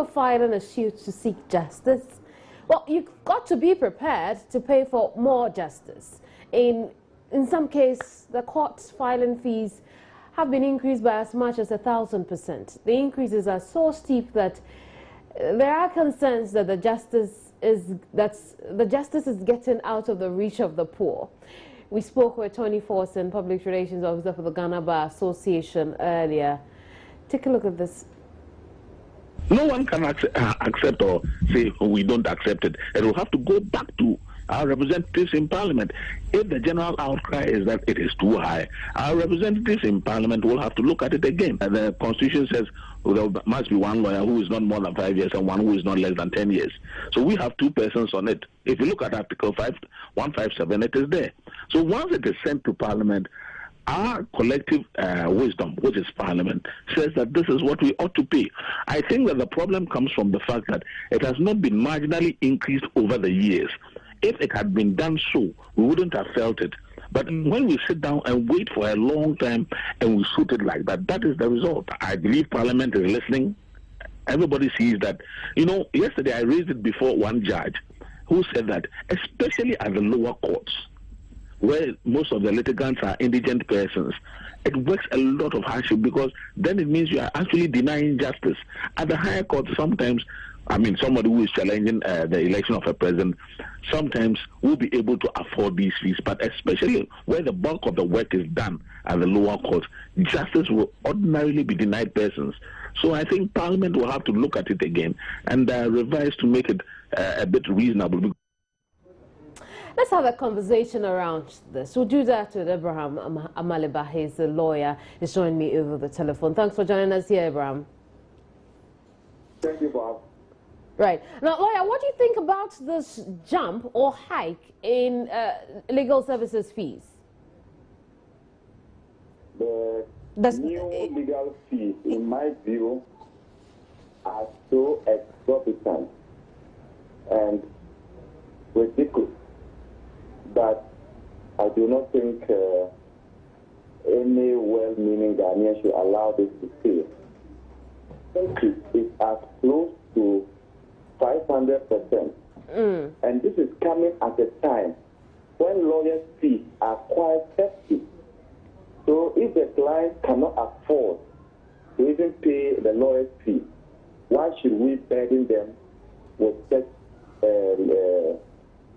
of filing a suit to seek justice, well, you've got to be prepared to pay for more justice. In some cases, the court's filing fees have been increased by as much as 1,000%. The increases are so steep that there are concerns that the justice is getting out of the reach of the poor. We spoke with Tony Forson, Public Relations Officer for the Ghana Bar Association earlier. Take a look at this. No one can accept or say, oh, we don't accept it. It will have to go back to our representatives in Parliament. If the general outcry is that it is too high, our representatives in Parliament will have to look at it again. And the Constitution says there must be one lawyer who is not more than 5 years and one who is not less than 10 years. So we have two persons on it. If you look at Article 157, it is there. So once it is sent to Parliament, our collective wisdom, which is Parliament, says that this is what we ought to pay. I think that the problem comes from the fact that it has not been marginally increased over the years. If it had been done so, we wouldn't have felt it. But when we sit down and wait for a long time and we shoot it like that, that is the result. I believe Parliament is listening. Everybody sees that. You know, yesterday I raised it before one judge who said that, especially at the lower courts, where most of the litigants are indigent persons, it works a lot of hardship because then it means you are actually denying justice. At the higher court, sometimes, I mean, somebody who is challenging the election of a president sometimes will be able to afford these fees, but especially where the bulk of the work is done at the lower court, justice will ordinarily be denied persons. So I think Parliament will have to look at it again and revise to make it a bit reasonable. Let's have a conversation around this. We'll do that with Abraham Amaliba. He's a lawyer. He's joined me over the telephone. Thanks for joining us here, Abraham. Thank you, Bob. Right. Now, lawyer, what do you think about this jump or hike in legal services fees? The new legal fees, in my view, are so exorbitant and ridiculous that I do not think any well-meaning Ghanaian should allow this to stay. Increase is as close to 500%. And this is coming at a time when lawyers' fees are quite hefty. So if the client cannot afford to even pay the lawyer's fee, why should we burden them with such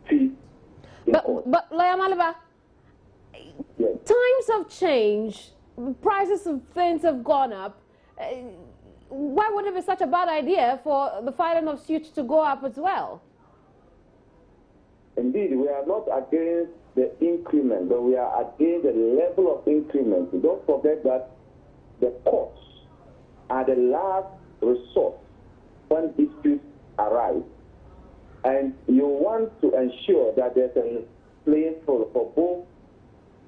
fees? But Lawyer Maliba, yes. Times have changed, prices of things have gone up. Why would it be such a bad idea for the filing of suits to go up as well? Indeed, we are not against the increment, but we are against the level of increment. Don't forget that the courts are the last resort when disputes arise. And you want to ensure that there's a playing field for both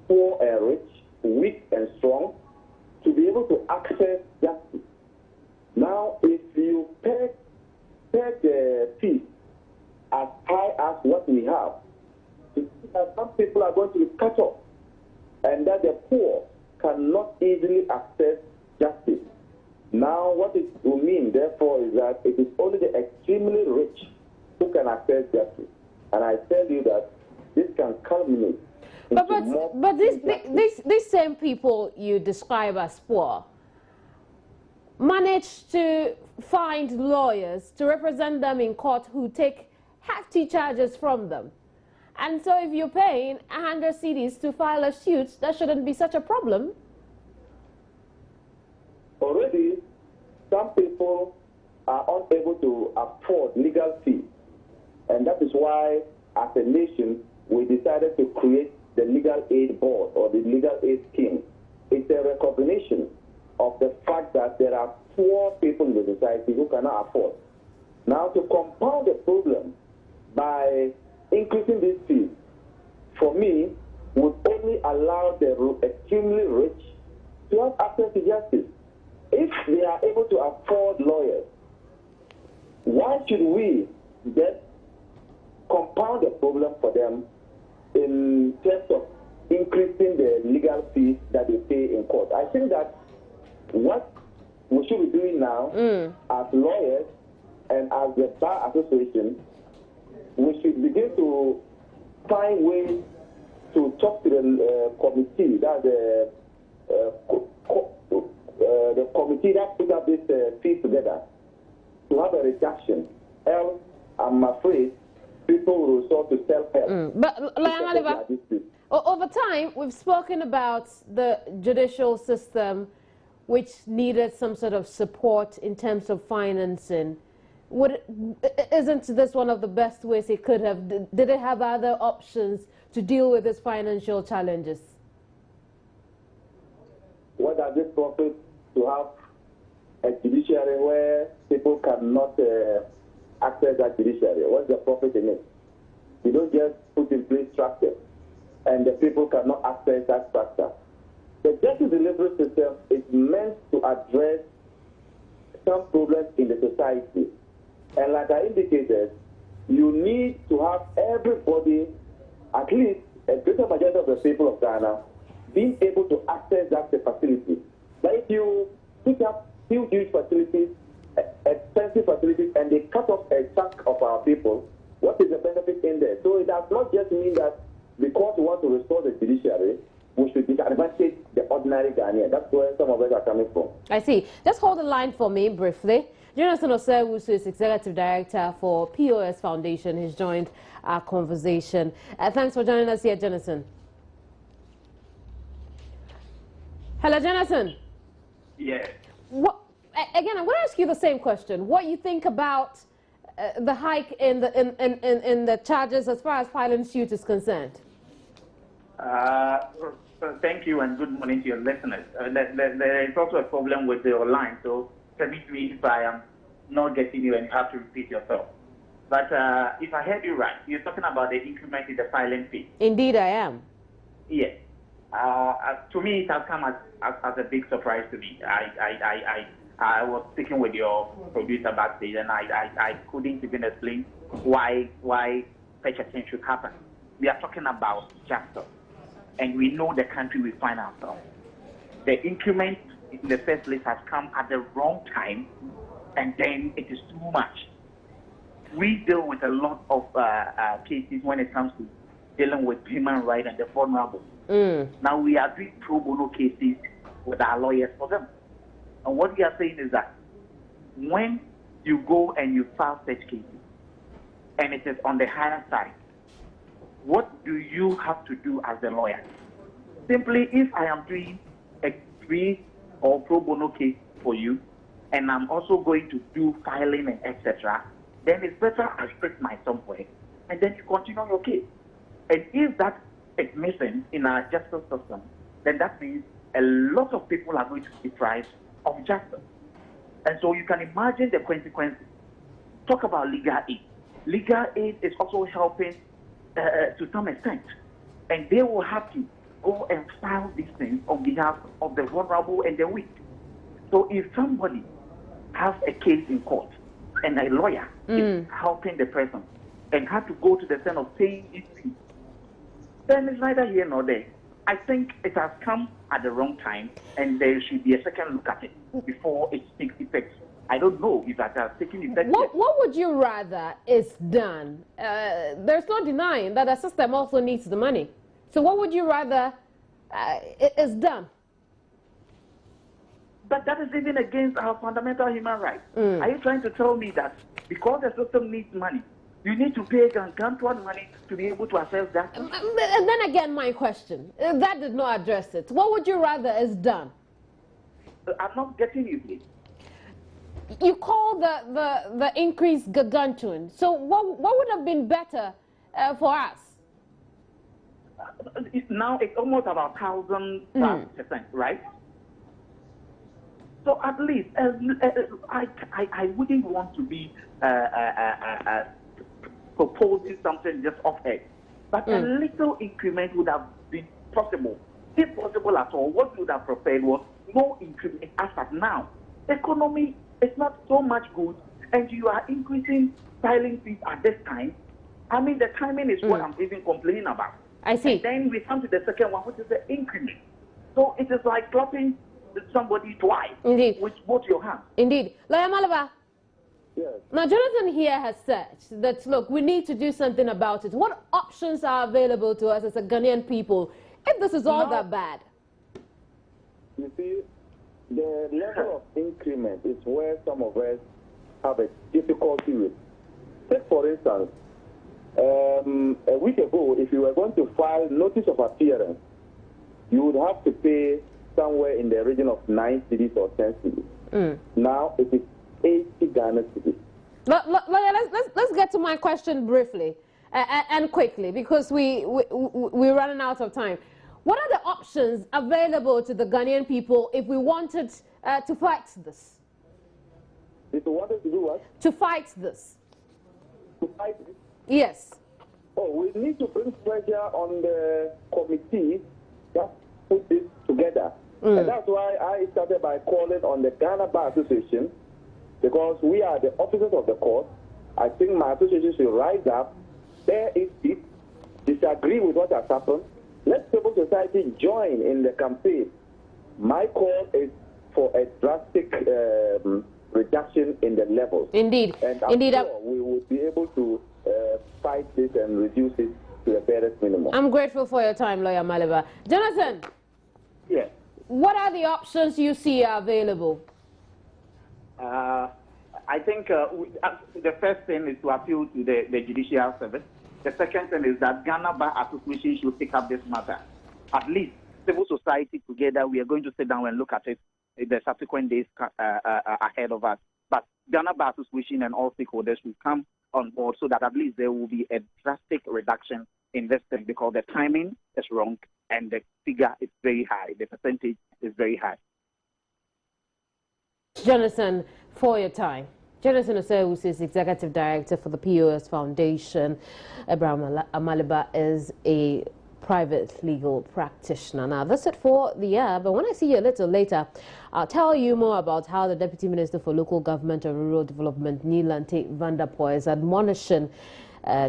poor and rich, weak and strong, to be able to access justice. Now, if you pay the fee as high as what we have, some people are going to be cut off, and that the poor cannot easily access justice. Now, what it will mean, therefore, is that it is only the extremely rich who can access justice. And I tell you that this can culminate. But these same people you describe as poor manage to find lawyers to represent them in court who take hefty charges from them. And so if you're paying 100 cedis to file a suit, that shouldn't be such a problem. Already, some people are unable to afford legal fees. And that is why, as a nation, we decided to create the Legal Aid Board or the Legal Aid Scheme. It's a recognition of the fact that there are poor people in the society who cannot afford. Now, to compound the problem by increasing these fees, for me, would only allow the extremely rich to have access to justice. If they are able to afford lawyers, why should we then compound the problem for them in terms of increasing the legal fees that they pay in court? I think that what we should be doing now as lawyers and as the Bar Association, we should begin to find ways to talk to the committee, that's the committee that put up this fee together, to have a reduction. Else, I'm afraid people will resort to self-help. But Alabi, over time, we've spoken about the judicial system, which needed some sort of support in terms of financing. Isn't this one of the best ways it could have? Did it have other options to deal with its financial challenges? What does it profit to have a judiciary where people cannot access that judiciary? What's the profit in it? You don't just put in place structure and the people cannot access that structure. The justice delivery system is meant to address some problems in the society. And like I indicated, you need to have everybody, at least a greater majority of the people of Ghana, being able to access that facility. But if you pick up huge facilities, expensive facilities, and they cut off a chunk of our people, what is the benefit in there? So it does not just mean that because we want to restore the judiciary, we should disadvantage the ordinary Ghanaian. That's where some of us are coming from. I see. Just hold the line for me briefly. Jonathan Osei-Wusu is Executive Director for POS Foundation. He's joined our conversation. Thanks for joining us here, Jonathan. Hello, Jonathan. Yes. Again, I'm going to ask you the same question. What you think about the hike in the charges as far as filing suit is concerned? Thank you and good morning to your listeners. There is also a problem with your line, so permit me if I am not getting you and you have to repeat yourself. But if I heard you right, you're talking about the increment in the filing fee. Indeed, I am. Yes. To me, it has come as a big surprise to me. I was speaking with your producer backstage, and I couldn't even explain why such a thing should happen. We are talking about justice, and we know the country we find ourselves. The increment in the first place has come at the wrong time, and then it is too much. We deal with a lot of cases when it comes to dealing with human rights and the vulnerable. Now we are doing pro bono cases with our lawyers for them. And what we are saying is that when you go and you file such cases, and it is on the higher side, what do you have to do as a lawyer? Simply, if I am doing a free or pro bono case for you, and I'm also going to do filing and etc., then it's better I spread my somewhere, and then you continue your case. And if that is missing in our justice system, then that means a lot of people are going to be deprived of justice. And so you can imagine the consequences. Talk about legal aid. Legal aid is also helping to some extent. And they will have to go and file these things on behalf of the vulnerable and the weak. So if somebody has a case in court and a lawyer is helping the person and have to go to the extent of paying these fees, then it's neither here nor there. I think it has come at the wrong time, and there should be a second look at it before it takes effect. I don't know if that has taken effect. What would you rather is done? There's no denying that the system also needs the money. So what would you rather is done? But that is even against our fundamental human rights. Are you trying to tell me that because the system needs money, you need to pay Gantuan money to be able to access that? And then again, my question, that did not address it. What would you rather is done? I'm not getting you, please. You call the increase gargantuan. So what would have been better for us? Now it's almost about 1,000%, right? So at least I wouldn't want to be proposing something just off edge, but a little increment would have been possible. If possible at all, what we would have preferred was no increment as of now. Economy is not so much good, and you are increasing filing fees at this time. I mean, the timing is what I'm even complaining about. I see. And then we come to the second one, which is the increment. So it is like slapping somebody twice. Indeed. With both your hands. Indeed. Lawyer Malaba. Yes. Now, Jonathan here has said that, look, we need to do something about it. What options are available to us as a Ghanaian people if this is all that bad? You see, the level of increment is where some of us have a difficulty with. Take, for instance, a week ago, if you were going to file notice of appearance, you would have to pay somewhere in the region of 9 cedis or 10 cedis. Now it is 80 Ghana cedis. Let's get to my question briefly and quickly, because we're running out of time. What are the options available to the Ghanaian people if we wanted to fight this? If we wanted to do what? To fight this. To fight this? Yes. Oh, we need to bring pressure on the committee that put this together. And that's why I started by calling on the Ghana Bar Association, because we are the officers of the court. I think my association should rise up, bear its seat, disagree with what has happened. Let civil society join in the campaign. My call is for a drastic reduction in the levels. Indeed. And I'm sure we will be able to fight this and reduce it to the barest minimum. I'm grateful for your time, Lawyer Maliba. Jonathan. Yes. What are the options you see are available? I think the first thing is to appeal to the judicial service. The second thing is that Ghana Bar Association should pick up this matter. At least civil society together, we are going to sit down and look at it in the subsequent days ahead of us. But Ghana Bar Association and all stakeholders will come on board so that at least there will be a drastic reduction in this thing, because the timing is wrong and the figure is very high. The percentage is very high. Jonathan, for your time. Jonathan Osei is Executive Director for the POS Foundation. Abraham Amaliba is a private legal practitioner. Now, that's it for the hour, but when I see you a little later, I'll tell you more about how the Deputy Minister for Local Government and Rural Development, Nilante van der Poel, is admonishing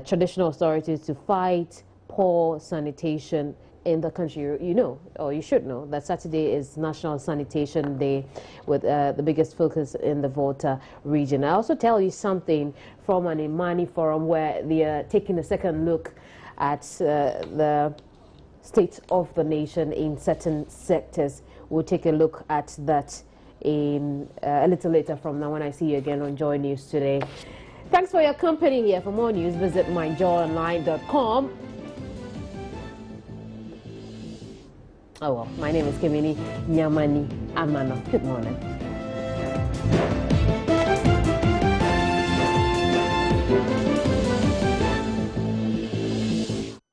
traditional authorities to fight poor sanitation in the country. You know, or you should know, that Saturday is National Sanitation Day, with the biggest focus in the Volta region. I also tell you something from an Imani forum where they are taking a second look at the state of the nation in certain sectors. We'll take a look at that in a little later from now when I see you again on Joy News Today. Thanks for your company here. For more news, visit myjoyonline.com. Oh well, my name is Kemini Nyamani Amano. Good morning.